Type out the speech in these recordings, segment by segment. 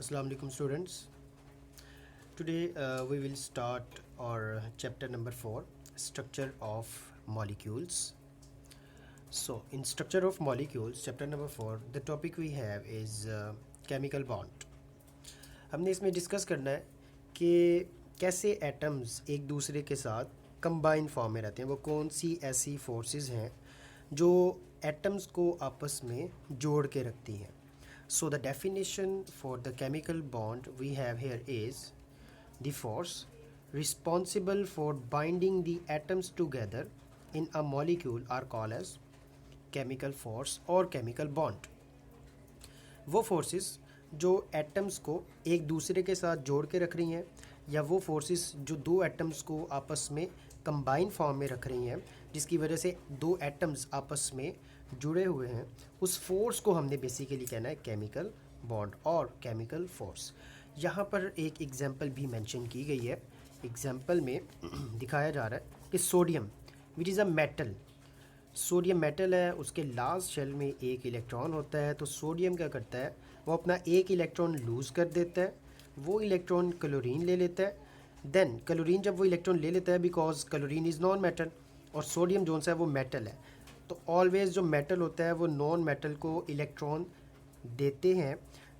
Assalamu alaikum students. Today we will start our chapter number 4, structure of molecules. So in structure of molecules chapter number 4, the topic we have is chemical bond. हमने इसमें discuss करना है कि कैसे atoms एक दूसरे के साथ कंबाइन फॉर्म में रहते हैं, वो कौन सी ऐसी फोर्सेस हैं जो एटम्स को आपस में जोड़ के रखती हैं. So the definition for the chemical bond we have here is the force responsible for binding the atoms together in a molecule are called as chemical force or chemical bond. वो forces जो atoms को एक दूसरे के साथ जोड़ के रख रही हैं या वो फोर्सेस जो दो एटम्स को आपस में कंबाइन फॉर्म में रख रही हैं जिसकी वजह से दो एटम्स आपस में जुड़े हुए हैं, उस फोर्स को हमने बेसिकली कहना है केमिकल बॉन्ड और केमिकल फोर्स. यहाँ पर एक एग्जांपल भी मेंशन की गई है. एग्जांपल में दिखाया जा रहा है कि sodium which is a metal. Sodium metal है, उसके लास्ट शेल में एक इलेक्ट्रॉन होता है. तो सोडियम क्या करता है, वो अपना एक इलेक्ट्रॉन लूज़ कर देता है, वो इलेक्ट्रॉन क्लोरीन ले लेता है. देन क्लोरीन जब वो इलेक्ट्रॉन ले लेता है, because chlorine is non metal और सोडियम जोन सा है वो मेटल है, तो ऑलवेज जो मेटल होता है वो नॉन मेटल को इलेक्ट्रॉन देते हैं.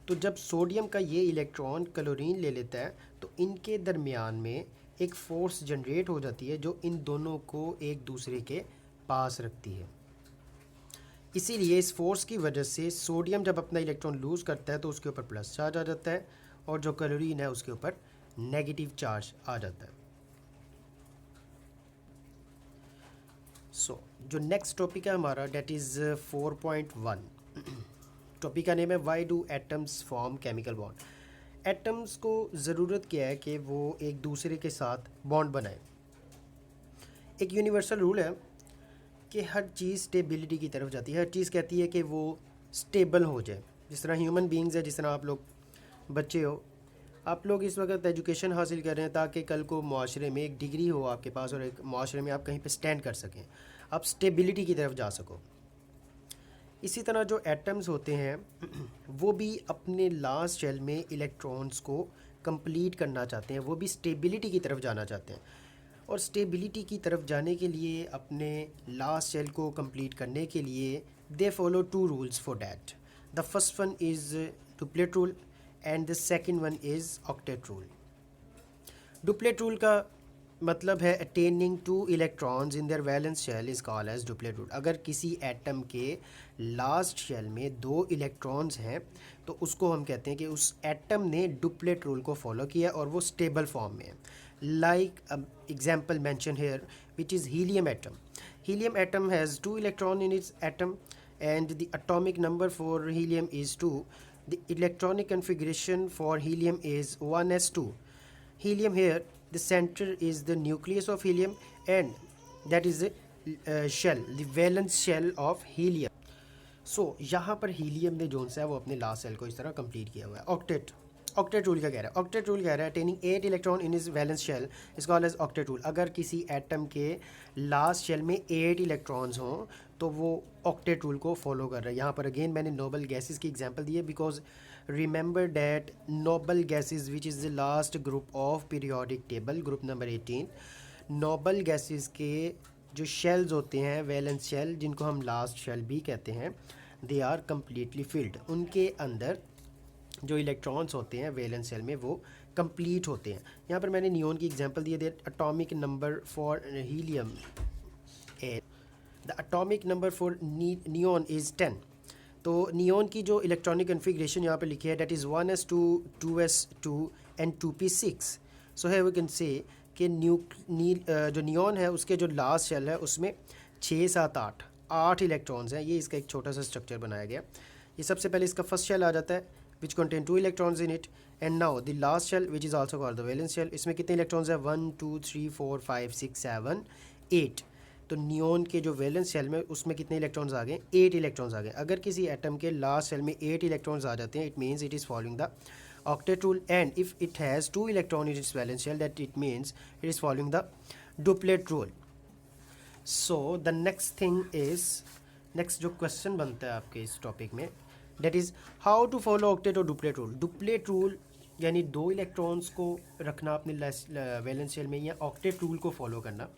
तो जब सोडियम का ये इलेक्ट्रॉन क्लोरीन ले लेता है तो इनके दरमियान में एक फोर्स जनरेट हो जाती है जो इन दोनों को एक दूसरे के पास रखती है. इसीलिए इस फोर्स की वजह से सोडियम जब अपना इलेक्ट्रॉन लूज़ करता है तो उसके ऊपर प्लस चार्ज आ जाता है और जो क्लोरीन है उसके ऊपर नेगेटिव चार्ज आ जाता है. सो जो नेक्स्ट टॉपिक है हमारा डेट इज़ 4.1. टॉपिक का नेम है why do atoms form chemical bond. Atoms को ज़रूरत क्या है कि वो एक दूसरे के साथ बॉन्ड बनाए. एक यूनिवर्सल रूल है कि हर चीज़ स्टेबिलिटी की तरफ जाती है. हर चीज़ कहती है कि वो स्टेबल हो जाए. जिस तरह ह्यूमन बीइंग्स है, जिस तरह आप लोग बच्चे हो, आप लोग इस वक्त एजुकेशन हासिल कर रहे हैं ताकि कल को माशरे में एक डिग्री हो आपके पास और एक माशरे में आप कहीं पे स्टैंड कर सकें, आप स्टेबिलिटी की तरफ जा सको. इसी तरह जो एटम्स होते हैं वो भी अपने लास्ट शेल में इलेक्ट्रॉन्स को कंप्लीट करना चाहते हैं, वो भी स्टेबिलिटी की तरफ जाना चाहते हैं. और स्टेबिलिटी की तरफ जाने के लिए, अपने लास्ट शेल को कंप्लीट करने के लिए, they follow two rules for that. The first one is duplet rule and the second one is octet rule. Duplet rule का मतलब है attaining two electrons in their valence shell is called as duplet rule. अगर किसी atom के last shell में दो electrons हैं तो उसको हम कहते हैं कि उस एटम ने डुप्लेट रूल को फॉलो किया और वो स्टेबल फॉर्म में है. Like example mention here which is helium atom. Helium atom has two electron in its atom and the atomic number for helium is 2. The electronic configuration for helium is 1s2. Helium here, the center is the nucleus of helium and that is the shell, the valence shell of helium. So यहाँ पर helium ने zone सा है वो अपने last cell को इस तरह कंप्लीट किया हुआ है. ऑक्टेट ऑक्टेट रूल क्या कह रहा है? ऑक्टेट रूल कह रहा है attaining 8 electron in is valence shell is called as octet rule. अगर किसी एटम के लास्ट शेल में 8 इलेक्ट्रॉन्स हों तो वो ऑक्टेट रूल को फॉलो कर रहा है. यहाँ पर अगेन मैंने नोबल गैसेस की एग्जांपल दी है because remember that noble gases which is the last group of periodic table, group number 18. Noble gases के जो शेल्स होते हैं, वैलेंस शेल, जिनको हम लास्ट शेल भी कहते हैं, दे आर कम्प्लीटली फिल्ड. उनके अंदर जो इलेक्ट्रॉन्स होते हैं वैलेंस शेल में वो कंप्लीट होते हैं. यहाँ पर मैंने नियोन की एग्जांपल दी है. Atomic number for helium, the atomic number for neon is 10. तो नियोन की जो इलेक्ट्रॉनिक कन्फिग्रेशन यहाँ पर लिखी है that is 1s2 2s2 and 2p6. सो है वी कैन से कि जो नियोन है उसके जो लास्ट शेल है उसमें 6 7 8 इलेक्ट्रॉन्स हैं. ये इसका एक छोटा सा स्ट्रक्चर बनाया गया. ये सबसे पहले इसका फर्स्ट शेल आ जाता है which contain 2 electrons in it, and now the last shell which is also called the valence shell. इसमें कितने इलेक्ट्रॉन्स हैं? 1 2 3 4 5 6 7 8. तो नियोन के जो वैलेंस शेल में उसमें कितने इलेक्ट्रॉन्स आ गए? 8 इलेक्ट्रॉन्स आ गए. अगर किसी एटम के लास्ट शेल में 8 इलेक्ट्रॉन्स आ जाते हैं, it means it is following the octet rule. And if it has 2 electron in its valence shell that it means it is following the duplet rule. So the next thing is, next जो question बनता है आपके इस topic में that is how to follow octet और duplet rule. Duplet rule यानी 2 electrons को रखना अपने वैलेंस शेल में, या ऑक्टेट रूल को फॉलो करना।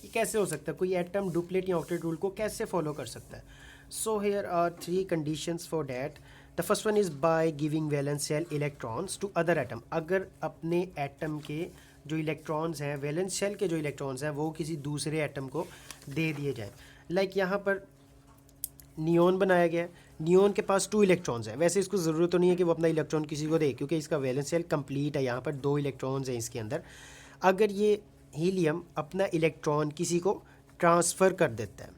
ये कैसे हो सकता है, कोई एटम डुप्लेट या ऑक्टेट रूल को कैसे फॉलो कर सकता है? So here are 3 conditions for that. The first one is by giving valence shell electrons to other atom. अगर अपने एटम के जो इलेक्ट्रॉन्स हैं, वैलेंस शेल के जो इलेक्ट्रॉन्स हैं, वो किसी दूसरे एटम को दे दिए जाए। लाइक यहाँ पर नियोन बनाया गया है, नियोन के पास 2 इलेक्ट्रॉन्स हैं। वैसे इसको ज़रूरत तो नहीं है कि वो अपना इलेक्ट्रॉन किसी को दे, क्योंकि इसका वैलेंस शेल कंप्लीट है, यहाँ पर 2 इलेक्ट्रॉन्स हैं इसके अंदर। अगर ये हीलियम अपना इलेक्ट्रॉन किसी को ट्रांसफ़र कर देता है,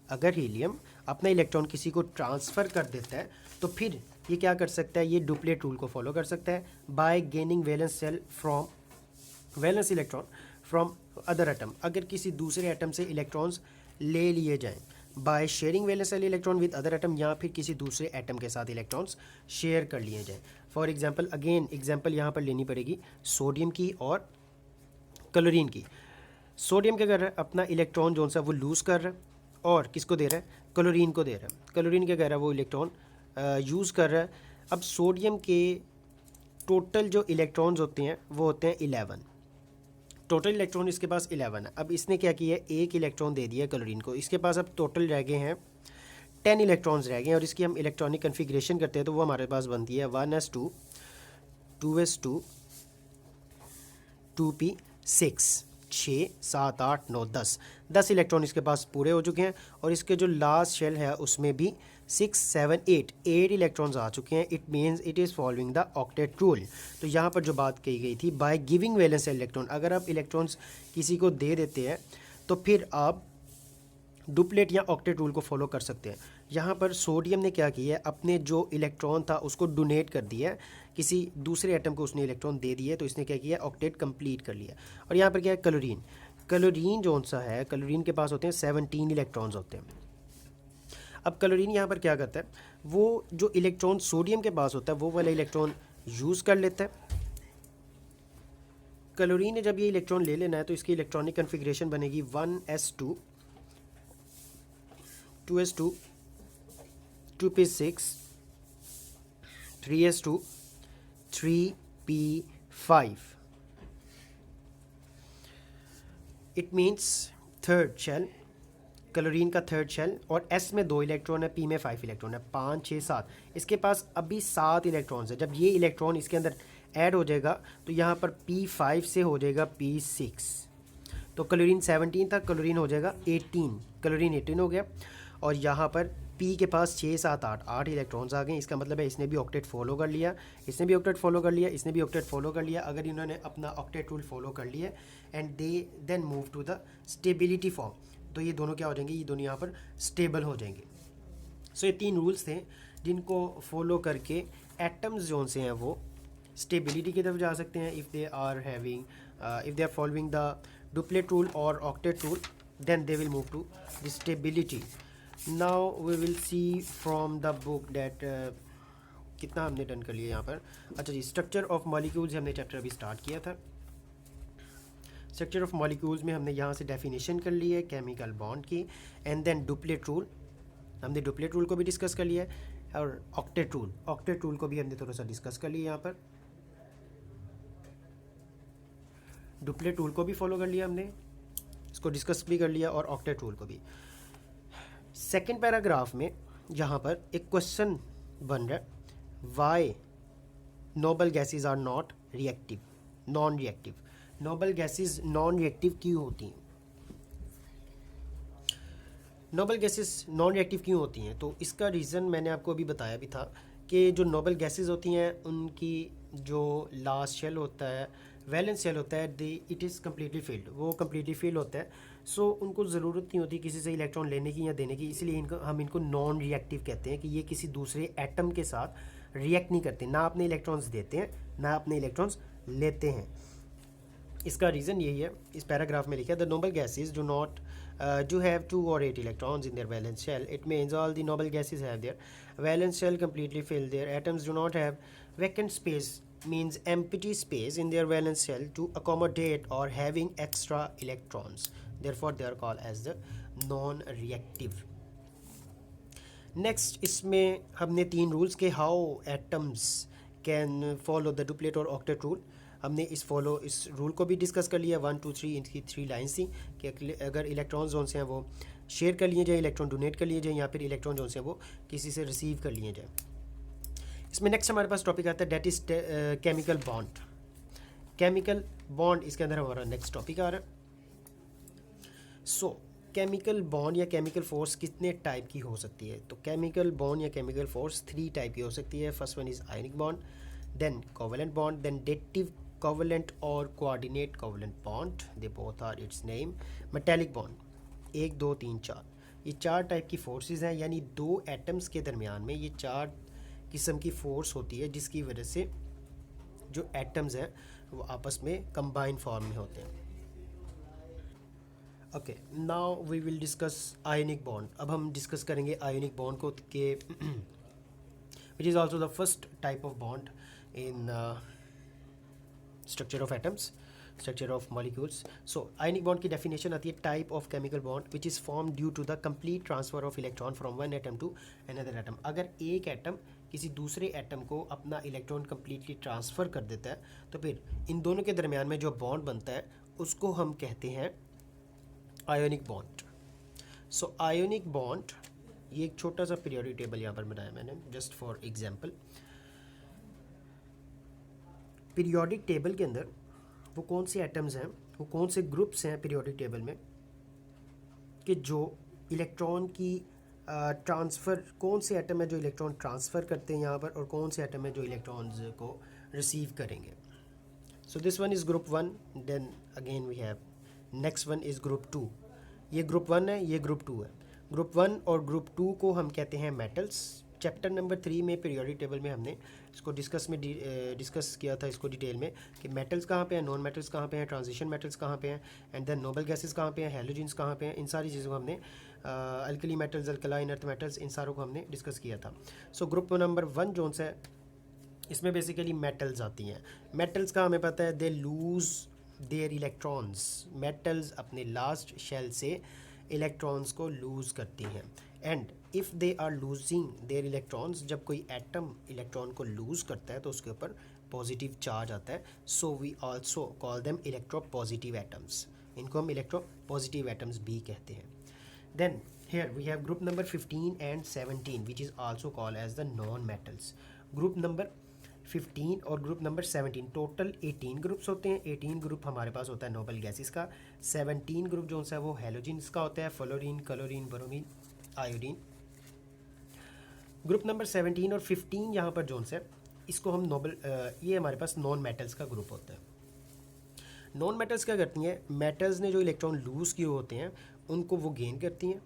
अगर हीलियम अपना इलेक्ट्रॉन किसी को ट्रांसफ़र कर देता है, तो फिर ये क्या कर सकता है, ये डुप्लेट रूल को फॉलो कर सकता है by gaining valence shell from valence electron from other atom. अगर किसी दूसरे एटम से इलेक्ट्रॉन्स ले लिए जाएं, by sharing valence shell electron with other atom, या फिर किसी दूसरे एटम के साथ इलेक्ट्रॉन्स शेयर कर लिए जाएं। फॉर एग्जांपल, अगेन एग्जांपल यहाँ पर लेनी पड़ेगी सोडियम की और क्लोरीन की। सोडियम क्या कर रहा है, अपना इलेक्ट्रॉन जो सा वो लूज़ कर रहा है, और किसको दे रहा है, क्लोरीन को दे रहा है। क्लोरीन क्या कर रहा है, वो इलेक्ट्रॉन यूज़ कर रहा है। अब सोडियम के टोटल जो इलेक्ट्रॉन्स होते हैं वो होते हैं 11। टोटल इलेक्ट्रॉन इसके पास 11 है। अब इसने क्या किया है, एक इलेक्ट्रॉन दे दिया क्लोरीन को। इसके पास अब टोटल रह गए हैं 10 इलेक्ट्रॉन्स रह गए हैं, और इसकी हम इलेक्ट्रॉनिक कन्फिग्रेशन करते हैं तो वो हमारे पास बनती है 1s2 2s2 2p6 6 7 8 9 10 इलेक्ट्रॉन इसके पास पूरे हो चुके हैं, और इसके जो लास्ट शेल है उसमें भी 6 7 8 इलेक्ट्रॉन्स आ चुके हैं। It means it is following the octet rule. तो यहाँ पर जो बात कही गई थी, बाय गिविंग वैलेंस इलेक्ट्रॉन, अगर आप इलेक्ट्रॉन्स किसी को दे देते हैं तो फिर आप डुप्लेट या ऑक्टेट रूल को फॉलो कर सकते हैं। यहाँ पर सोडियम ने क्या किया है, अपने जो इलेक्ट्रॉन था उसको डोनेट कर दिया है, किसी दूसरे एटम को उसने इलेक्ट्रॉन दे दिए, तो इसने क्या किया, ऑक्टेट कंप्लीट कर लिया। और यहाँ पर क्या है, क्लोरीन। क्लोरीन जो सा है, क्लोरीन के पास होते हैं 17 इलेक्ट्रॉन्स होते हैं। अब क्लोरीन यहाँ पर क्या करता है, वो जो इलेक्ट्रॉन सोडियम के पास होता है वो वाला इलेक्ट्रॉन यूज़ कर लेता है। क्लोरीन ने जब ये इलेक्ट्रॉन ले लेना है तो इसकी इलेक्ट्रॉनिक कन्फिग्रेशन बनेगी 1s2 2s2 2p6 3s2 3p5। It means third shell, chlorine का थर्ड शेल, और S में 2 इलेक्ट्रॉन है, P में 5 इलेक्ट्रॉन है, 5 6 7। इसके पास अभी 7 इलेक्ट्रॉन्स है। जब ये इलेक्ट्रॉन इसके अंदर ऐड हो जाएगा तो यहाँ पर P5 से हो जाएगा P6। तो क्लोरीन 17 था, क्लोरीन हो जाएगा 18, क्लोरीन 18 हो गया। और यहाँ पर P के पास 6 7 8 इलेक्ट्रॉन्स आ गए। इसका मतलब है इसने भी ऑक्टेट फॉलो कर लिया, इसने भी ऑक्टेट फॉलो कर लिया, इसने भी ऑक्टेट फॉलो कर लिया। अगर इन्होंने अपना ऑक्टेट रूल फॉलो कर लिया and they then move to the stability form, तो ये दोनों क्या हो जाएंगे, ये दोनों यहाँ पर स्टेबल हो जाएंगे। सो ये 3 रूल्स थे जिनको फॉलो करके एटम्स जो से हैं वो स्टेबिलिटी की तरफ जा सकते हैं। If they are having if they are following the duplet rule और octet rule, then they will move to the stability. Now we will see from the book that कितना हमने डन कर लिया यहाँ पर। अच्छा जी, स्ट्रक्चर ऑफ मॉलिक्यूल्स हमने चैप्टर अभी स्टार्ट किया था। स्ट्रक्चर ऑफ मॉलिक्यूल्स में हमने यहाँ से डेफिनेशन कर ली है केमिकल बॉन्ड की, एंड देन डुप्लेट रूल, हमने डुप्लेट रूल को भी डिस्कस कर लिया है, और ऑक्टेट रूल को भी हमने थोड़ा सा डिस्कस कर लिया। यहाँ पर डुप्लेट रूल को भी फॉलो कर लिया हमने, इसको डिस्कस भी कर लिया, और ऑक्टेट रूल को भी। सेकेंड पैराग्राफ में यहाँ पर एक क्वेश्चन बन रहा है, why noble gases are not reactive, non reactive. Noble gases non reactive क्यों होती हैं? नोबल गैसेस नॉन रिएक्टिव क्यों होती हैं? तो इसका रीज़न मैंने आपको अभी बताया भी था कि जो नोबल गैसेस होती हैं उनकी जो लास्ट शेल होता है, वैलेंस शेल होता है, इट इज़ कम्प्लीटली फील्ड, वो कम्प्लीटली फील्ड होता है। सो उनको ज़रूरत नहीं होती किसी से इलेक्ट्रॉन लेने की या देने की, इसलिए हम इनको नॉन रिएक्टिव कहते हैं कि ये किसी दूसरे एटम के साथ रिएक्ट नहीं करते, ना अपने इलेक्ट्रॉन्स देते हैं ना अपने इलेक्ट्रॉन्स लेते हैं। इसका रीज़न यही है, इस पैराग्राफ में लिखा है, the noble gases do not do have 2 or 8 electrons in their valence shell. It means all the noble gases have their valence shell completely filled. Their atoms do not have vacant space, means empty space in their valence shell to accommodate or having extra electrons. Therefore, they are called as the non-reactive. Next इसमें हमने 3 rules के how atoms can follow the duplet और octet rule, हमने इस rule को भी discuss कर लिया। 1 2 3 इनकी 3 लाइन्स थी कि अगर इलेक्ट्रॉन जोन से हैं वो शेयर कर लिए जाए, इलेक्ट्रॉन डोनेट कर लिए जाए, या फिर इलेक्ट्रॉन जोन से वो किसी से रिसीव कर लिए जाए। इसमें नेक्स्ट हमारे पास टॉपिक आता है that is chemical bond. Chemical bond इसके अंदर हमारा नेक्स्ट टॉपिक आ रहा है। सो केमिकल बॉन्ड या केमिकल फोर्स कितने टाइप की हो सकती है? तो केमिकल बॉन्ड या केमिकल फोर्स 3 टाइप की हो सकती है। First one is ionic bond, then covalent bond, then dative covalent और coordinate covalent bond, they both are its name. Metallic bond 1 2 3 4, ये 4 टाइप की फोर्सेस हैं, यानी 2 एटम्स के दरमियान में ये 4 किस्म की फोर्स होती है, जिसकी वजह से जो एटम्स हैं वो आपस में कंबाइन फॉर्म में होते हैं। Okay, now we will discuss ionic bond. अब हम डिस्कस करेंगे आयनिक बॉन्ड को के which is also the first type of bond in structure of atoms, structure of molecules. So ionic bond की डेफिनेशन आती है type of chemical bond which is form due to the complete transfer of electron from one atom to another atom. अगर एक atom किसी दूसरे atom को अपना electron completely transfer कर देता है, तो फिर इन दोनों के दरमियान में जो बॉन्ड बनता है उसको हम कहते हैं आयोनिक बॉन्ड। सो आयोनिक बॉन्ड, ये एक छोटा सा पीरियोडिक टेबल यहाँ पर बनाया मैंने just for example. Periodic table के अंदर वो कौन से एटम्स हैं, वो कौन से ग्रुप्स हैं पीरियोडिक टेबल में कि जो इलेक्ट्रॉन की ट्रांसफ़र, कौन से एटम है जो इलेक्ट्रॉन ट्रांसफ़र करते हैं यहाँ पर, और कौन से एटम है जो इलेक्ट्रॉन्स को रिसीव करेंगे। So this one is group 1, then again we have next one is group 2। ये ग्रुप 1 है, ये ग्रुप 2 है। ग्रुप 1 और ग्रुप 2 को हम कहते हैं मेटल्स। चैप्टर नंबर 3 में पीरियोडिक टेबल में हमने इसको डिस्कस किया था इसको डिटेल में कि मेटल्स कहाँ पे हैं, नॉन मेटल्स कहाँ पे हैं, ट्रांजिशन मेटल्स कहाँ पे हैं, एंड देन नोबल गैसेस कहाँ पे हैं, हेलोजेंस कहाँ पे हैं। इन सारी चीज़ों को हमने alkali metals, alkaline earth metals, इन सारों को हमने डिस्कस किया था। सो ग्रुप नंबर 1 जोन से इसमें बेसिकली मेटल्स आती हैं। मेटल्स का हमें पता है they lose their electrons, metals अपने लास्ट शेल से इलेक्ट्रॉन्स को लूज़ करती हैं। And if they are losing their electrons, जब कोई एटम इलेक्ट्रॉन को लूज़ करता है तो उसके ऊपर पॉजिटिव चार्ज आता है। So we also call them electropositive atoms, इनको हम इलेक्ट्रो पॉजिटिव एटम्स भी कहते हैं। Then here we have group number 15 and 17 which is also called as the non-metals. group number 15 और ग्रुप नंबर 17, टोटल 18 ग्रुप्स होते हैं। 18 group हमारे पास होता है नोबल गैसेस का। 17 ग्रुप जो है वो हेलोजेंस का होता है, fluorine, chlorine, bromine, iodine. Group number 17 और 15 यहाँ पर जोन है, इसको हम ये हमारे पास नॉन मेटल्स का ग्रुप होता है। नॉन मेटल्स क्या करती हैं, मेटल्स ने जो इलेक्ट्रॉन लूज़ किए होते हैं उनको वो गेन करती हैं।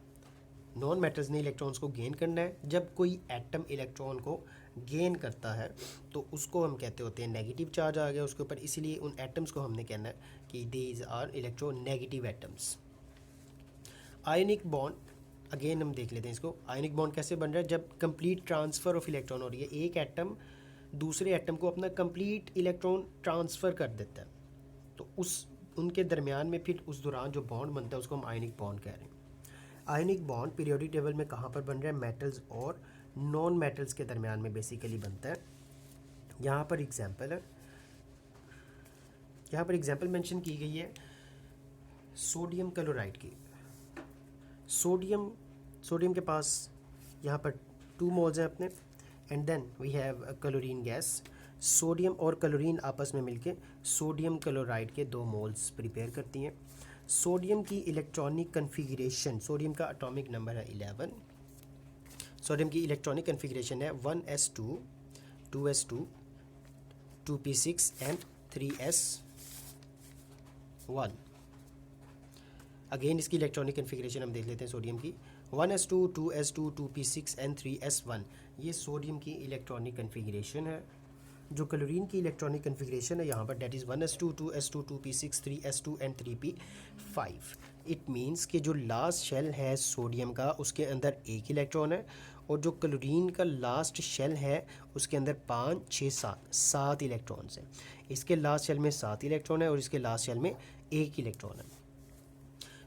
नॉन मेटल्स ने इलेक्ट्रॉन्स को गेन करना है। जब कोई एटम इलेक्ट्रॉन को गेन करता है तो उसको हम कहते होते हैं नेगेटिव चार्ज आ गया उसके ऊपर, इसीलिए उन एटम्स को हमने कहना है कि these are electronegative atoms. Ionic bond again हम देख लेते हैं इसको। आयनिक बॉन्ड कैसे बन रहा है, जब कंप्लीट ट्रांसफ़र ऑफ इलेक्ट्रॉन हो रही है, एक एटम दूसरे एटम को अपना कंप्लीट इलेक्ट्रॉन ट्रांसफ़र कर देता है, तो उनके दरमियान में फिर उस दौरान जो बॉन्ड बनता है उसको हम आयनिक बॉन्ड कह रहे हैं। आयनिक बॉन्ड पीरियोडिक टेबल में कहाँ पर बन रहा है, मेटल्स और नॉन मेटल्स के दरमियान में बेसिकली बनता है। यहाँ पर एग्जांपल है, यहाँ पर एग्जांपल मेंशन की गई है सोडियम क्लोराइड की। सोडियम के पास यहाँ पर 2 मोल्स हैं अपने, and then we have chlorine gas. Sodium और क्लोरीन आपस में मिलके सोडियम क्लोराइड के 2 मोल्स प्रिपेयर करती हैं। सोडियम की इलेक्ट्रॉनिक कन्फिगरेशन, सोडियम का एटॉमिक नंबर है 11। सोडियम की इलेक्ट्रॉनिक कन्फिगरेशन है 1s2, 2s2, 2p6 and 3s1। Again इसकी इलेक्ट्रॉनिक कन्फिगरेशन हम देख लेते हैं सोडियम की। 1s2, 2s2, 2p6 and 3s1, ये सोडियम की इलेक्ट्रॉनिक कन्फिगरेशन है। जो क्लोरीन की इलेक्ट्रॉनिक कन्फिगरेशन है यहाँ पर that is 1s2, 2s2, 2p6, 3s2 and 3p5। It means कि जो लास्ट शेल है सोडियम का उसके अंदर 1 इलेक्ट्रॉन है, और जो क्लोरीन का लास्ट शेल है उसके अंदर 5, 6, 7 इलेक्ट्रॉन्स हैं। इसके लास्ट शेल में 7 इलेक्ट्रॉन है और इसके लास्ट शेल में 1 इलेक्ट्रॉन है।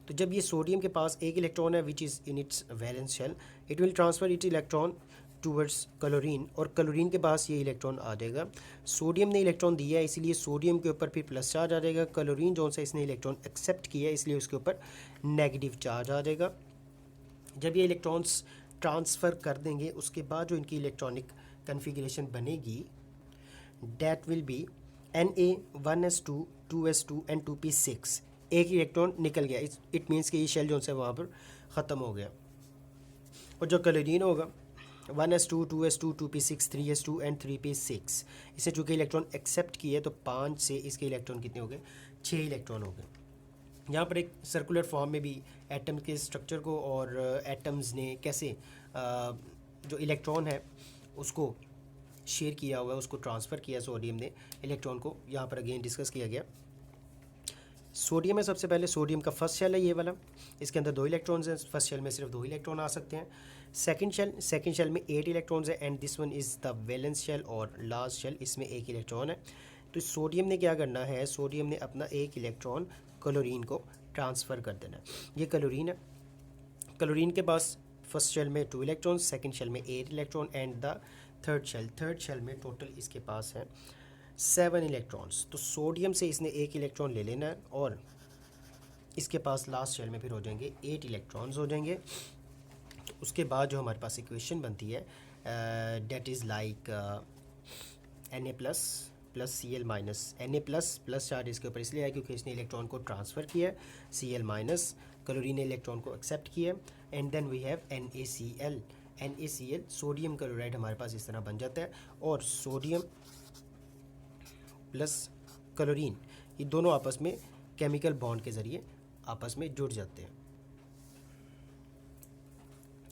तो तो जब ये सोडियम के पास एक इलेक्ट्रॉन है which is in its valence shell, it will transfer it electron towards chlorine, और क्लोरीन के पास ये इलेक्ट्रॉन आ जाएगा। सोडियम ने इलेक्ट्रॉन दिया है इसलिए सोडियम के ऊपर फिर प्लस चार्ज आ जाएगा। क्लोरीन जो सा इसने इलेक्ट्रॉन एक्सेप्ट किया है इसलिए उसके ऊपर नेगेटिव चार्ज आ जाएगा। जब ये इलेक्ट्रॉन्स ट्रांसफ़र कर देंगे उसके बाद जो इनकी इलेक्ट्रॉनिक कन्फिग्रेशन बनेगी that will be Na1s2 2s2 and 2p6। एक इलेक्ट्रॉन निकल गया, इट मीन्स कि ये शेल जो है वहाँ पर ख़त्म हो गया। और जो क्लोरीन होगा 1s2 2s2 2p6 3s2 and 3p6, इसे चूँकि इलेक्ट्रॉन एक्सेप्ट किए तो 5 से इसके इलेक्ट्रॉन कितने हो गए, 6 इलेक्ट्रॉन हो गए। यहाँ पर एक सर्कुलर फॉर्म में भी एटम के स्ट्रक्चर को और एटम्स ने कैसे जो इलेक्ट्रॉन है उसको शेयर किया हुआ है, उसको ट्रांसफ़र किया सोडियम ने इलेक्ट्रॉन को, यहाँ पर अगेन डिस्कस किया गया। सोडियम है, सबसे पहले सोडियम का फर्स्ट शेल है ये वाला, इसके अंदर 2 इलेक्ट्रॉन्स हैं, फर्स्ट शेल में सिर्फ 2 इलेक्ट्रॉन आ सकते हैं। सेकंड शेल में 8 इलेक्ट्रॉन्स हैं and this one is the valence shell, और लास्ट शेल इसमें 1 इलेक्ट्रॉन है। तो सोडियम ने क्या करना है, सोडियम ने अपना 1 इलेक्ट्रॉन क्लोरीन को ट्रांसफ़र कर देना है। ये क्लोरीन है, क्लोरीन के पास फर्स्ट शेल में 2 इलेक्ट्रॉन, सेकंड शेल में 8 electron and the third shell में टोटल इसके पास है 7 इलेक्ट्रॉन्स। तो सोडियम से इसने 1 इलेक्ट्रॉन ले लेना है और इसके पास लास्ट शेल में फिर हो जाएंगे 8 इलेक्ट्रॉन्स हो जाएंगे। उसके बाद जो हमारे पास इक्वेशन बनती है that is like Na plus Cl minus, Na plus charge इसके ऊपर इसलिए है क्योंकि इसने इलेक्ट्रॉन को ट्रांसफ़र किया है, Cl माइनस क्लोरीन ने इलेक्ट्रॉन को एक्सेप्ट किया, and then we have NaCl sodium chloride हमारे पास इस तरह बन जाता है। और सोडियम प्लस क्लोरीन ये दोनों आपस में केमिकल बॉन्ड के ज़रिए आपस में जुड़ जाते हैं।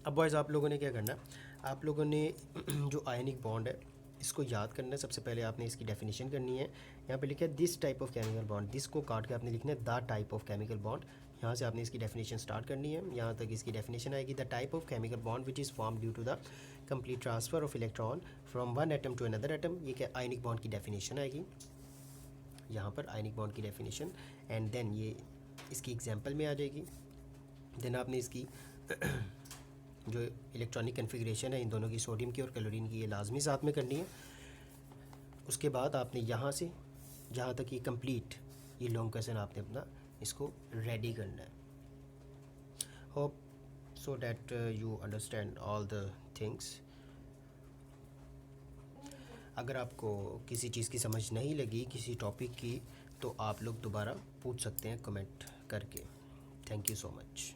अब बॉयज़ आप लोगों ने क्या करना है, आप लोगों ने जो आयनिक बॉन्ड है इसको याद करना है। सबसे पहले आपने इसकी डेफिनेशन करनी है। यहाँ पे लिखा है this type of chemical bond, this को काट के आपने लिखना है the type of chemical bond. यहाँ से आपने इसकी डेफिनेशन स्टार्ट करनी है, यहाँ तक इसकी डेफिनेशन आएगी। The type of chemical bond which is form due to the complete transfer of electron from one atom to another atom. ये क्या आयनिक बॉन्ड की डेफिनेशन आएगी यहाँ पर, आयनिक बॉन्ड की डेफिनेशन, एंड देन ये इसकी एग्जाम्पल में आ जाएगी। देन आपने इसकी जो इलेक्ट्रॉनिक कन्फिग्रेशन है इन दोनों की, सोडियम की और क्लोरीन की, ये लाजमी साथ में करनी है। उसके बाद आपने यहाँ से जहाँ तक ये कंप्लीट ये लॉन्ग क्वेश्चन आपने अपना इसको रेडी करना है। Hope so that you understand all the things. अगर आपको किसी चीज़ की समझ नहीं लगी किसी टॉपिक की तो आप लोग दोबारा पूछ सकते हैं कमेंट करके। Thank you so much.